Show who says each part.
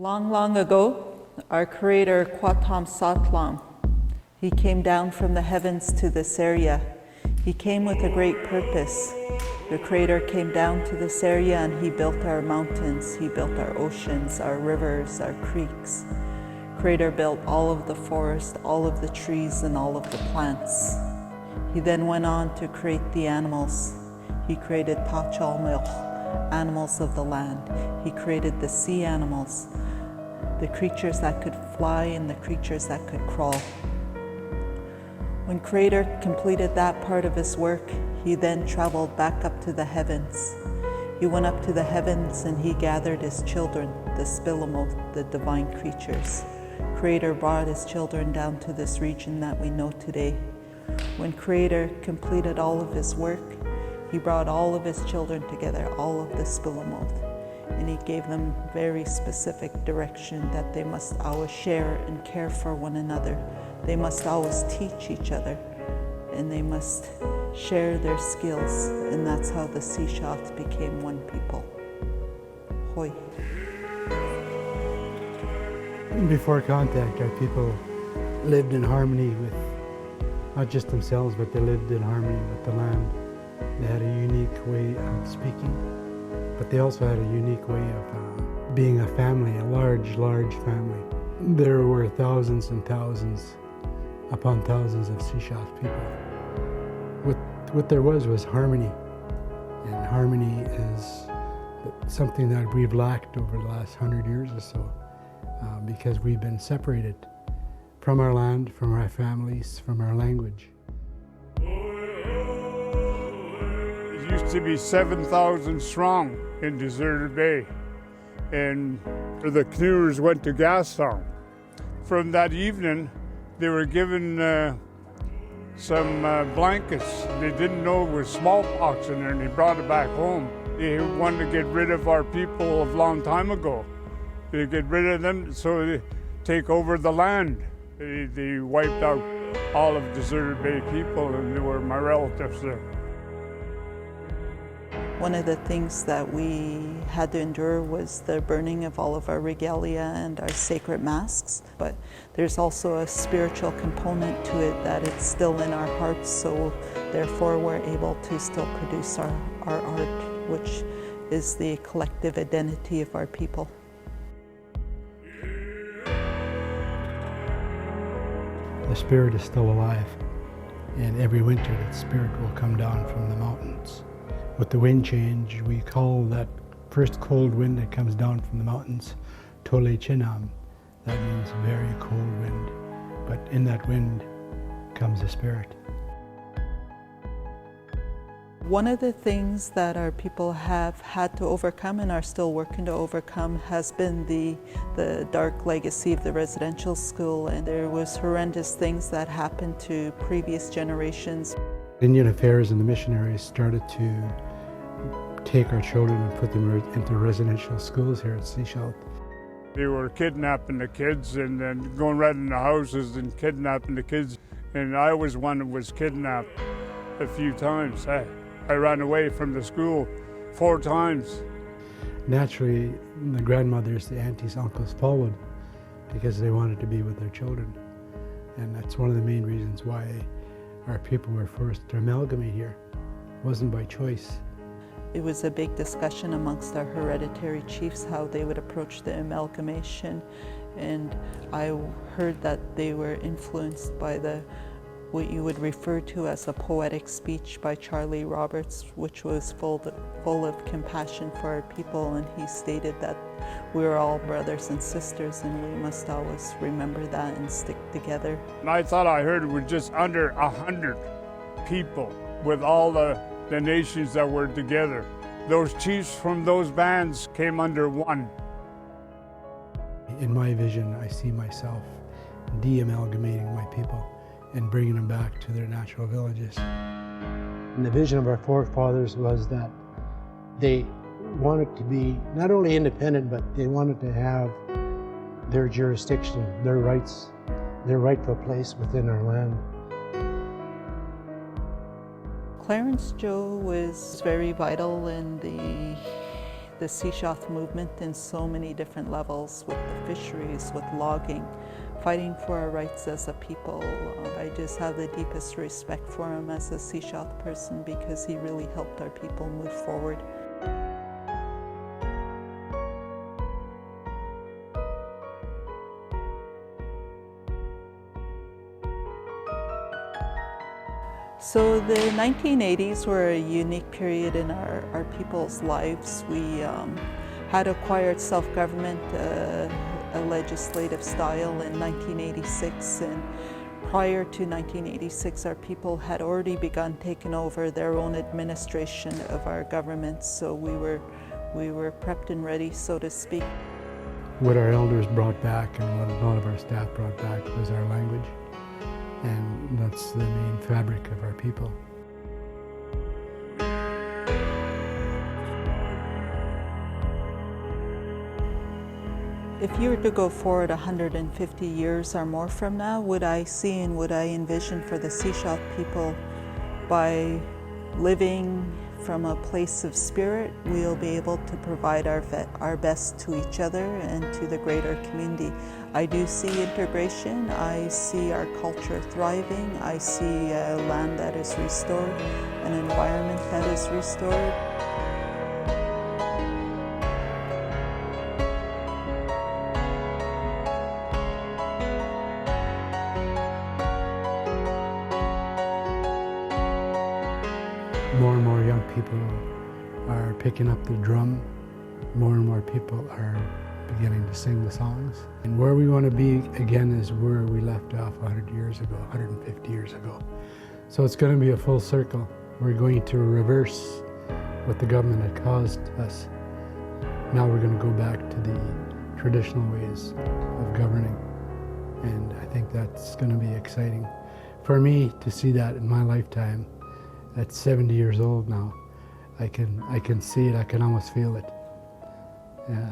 Speaker 1: Long, long ago, our Creator Kwatam Satlam, He came down from the heavens to this area. He came with a great purpose. The Creator came down to this area and He built our mountains, He built our oceans, our rivers, our creeks. Creator built all of the forest, all of the trees, and all of the plants. He then went on to create the animals. He created Tachalmilch, animals of the land. He created the sea animals, the creatures that could fly and the creatures that could crawl. When Creator completed that part of His work, He then traveled back up to the heavens. He went up to the heavens and He gathered His children, the Spillamoth, the divine creatures. Creator brought His children down to this region that we know today. When Creator completed all of His work, He brought all of His children together, all of the Spillamoth, and He gave them very specific direction that they must always share and care for one another. They must always teach each other, and they must share their skills, and that's how the shishalh became one people. Hoi.
Speaker 2: Before contact, our people lived in harmony with not just themselves, but they lived in harmony with the land. They had a unique way of speaking, but they also had a unique way of being a family, a large, large family. There were thousands and thousands upon thousands of shishalh people. What there was harmony, and harmony is something that we've lacked over the last 100 years or so, because we've been separated from our land, from our families, from our language.
Speaker 3: It used to be 7,000 strong in Deserted Bay, and the canoers went to Gastown. From that evening, they were given some blankets. They didn't know it was smallpox in there, and they brought it back home. They wanted to get rid of our people a long time ago. They get rid of them so they take over the land. They wiped out all of Deserted Bay people, and they were my relatives there.
Speaker 1: One of the things that we had to endure was the burning of all of our regalia and our sacred masks, but there's also a spiritual component to it that it's still in our hearts, so therefore we're able to still produce our art, which is the collective identity of our people.
Speaker 2: The spirit is still alive, and every winter that spirit will come down from the mountains. With the wind change, we call that first cold wind that comes down from the mountains Tole Chinam. That means very cold wind, but in that wind comes a spirit.
Speaker 1: One of the things that our people have had to overcome and are still working to overcome has been the dark legacy of the residential school, and there was horrendous things that happened to previous generations.
Speaker 2: Indian Affairs and the missionaries started to take our children and put them into residential schools here at Shishalh.
Speaker 3: They were kidnapping the kids and then going right in the houses and kidnapping the kids. And I was one that was kidnapped a few times. I ran away from the school 4 times.
Speaker 2: Naturally, the grandmothers, the aunties, uncles followed because they wanted to be with their children. And that's one of the main reasons why our people were forced to amalgamate here. It wasn't by choice.
Speaker 1: It was a big discussion amongst our hereditary chiefs how they would approach the amalgamation, and I heard that they were influenced by what you would refer to as a poetic speech by Charlie Roberts, which was full of compassion for our people, and he stated that we're all brothers and sisters and we must always remember that and stick together.
Speaker 3: And I thought I heard it was just under 100 people with all the nations that were together. Those chiefs from those bands came under one.
Speaker 2: In my vision, I see myself de-amalgamating my people and bringing them back to their natural villages. And the vision of our forefathers was that they wanted to be not only independent, but they wanted to have their jurisdiction, their rights, their rightful place within our land.
Speaker 1: Clarence Joe was very vital in the shishalh movement in so many different levels, with the fisheries, with logging, fighting for our rights as a people. I just have the deepest respect for him as a shishalh person because he really helped our people move forward. So the 1980s were a unique period in our people's lives. We had acquired self-government, a legislative style in 1986, and prior to 1986 our people had already begun taking over their own administration of our government, so we were prepped and ready, so to speak.
Speaker 2: What our elders brought back and what a lot of our staff brought back was our language. And that's the main fabric of our people.
Speaker 1: If you were to go forward 150 years or more from now, would I see and would I envision for the shishalh people, by living from a place of spirit, we'll be able to provide our best to each other and to the greater community. I do see integration, I see our culture thriving, I see a land that is restored, an environment that is restored.
Speaker 2: More and more young people are picking up the drum. More and more people are beginning to sing the songs. And where we want to be again is where we left off 100 years ago, 150 years ago. So it's going to be a full circle. We're going to reverse what the government had caused us. Now we're going to go back to the traditional ways of governing. And I think that's going to be exciting. For me to see that in my lifetime, at 70 years old now, I can see it, I can almost feel it. Yeah.